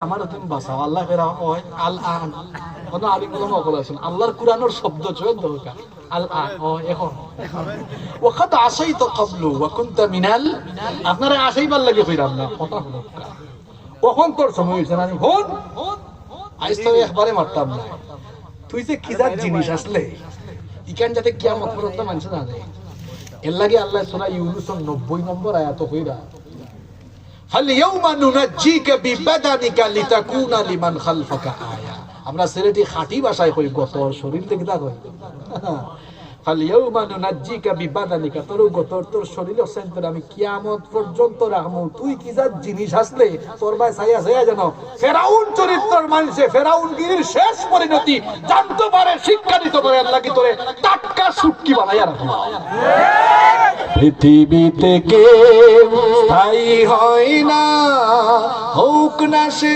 আমার তুমি বাঁচাও আল্লাহ ফেরা হয় আল আন কোনো আলিম গুলো নকল আছেন আল্লাহর কুরআনের শব্দ চয় দরকার আল আন ও এখন ওয়াকাদ আসাইতু ক্বাবলু ওয়া কুনতা মিনাল আপনারা আসাইবার লাগে কইরাম না কথা হলো কখন তোর সময় হইছে না হন আইস তো একবারে মারতাম না তুই যে কি জাত জিনিস আসলে ইকান যাতে কিয়ামত পর্যন্ত মানুষ না যায় এর লাগে আল্লাহ সূরা ইউনূসের 90 নম্বর আয়াত কইরা فَالْيَوْمَ نُنَجِّيكَ بِبَدَنِكَ لِتَكُونَ لِمَنْ خَلْفَكَ آيَةً আমরা সিলেটি খাঁটি ভাষায় কই গতর শরীর থেকে দা কই فَالْيَوْمَ نُنَجِّيكَ بِبَدَنِكَ তোর শরীর সেন্টার আমি কিয়ামত পর্যন্ত রাখমু তুই কি জাত জিনিস আসলে তোর ভাই ছায়া ছায়া জানো ফেরাউন চরিত্রের মানুষে ফেরাউন গিরির শেষ পরিণতি জানতে পারে শিক্ষা দিতে পারে আল্লাহ কি তোরে টাটকা শুটকি বানাইয়া রাখলো পৃথিবীতে কেউ স্থায়ী হয় না হোক না সে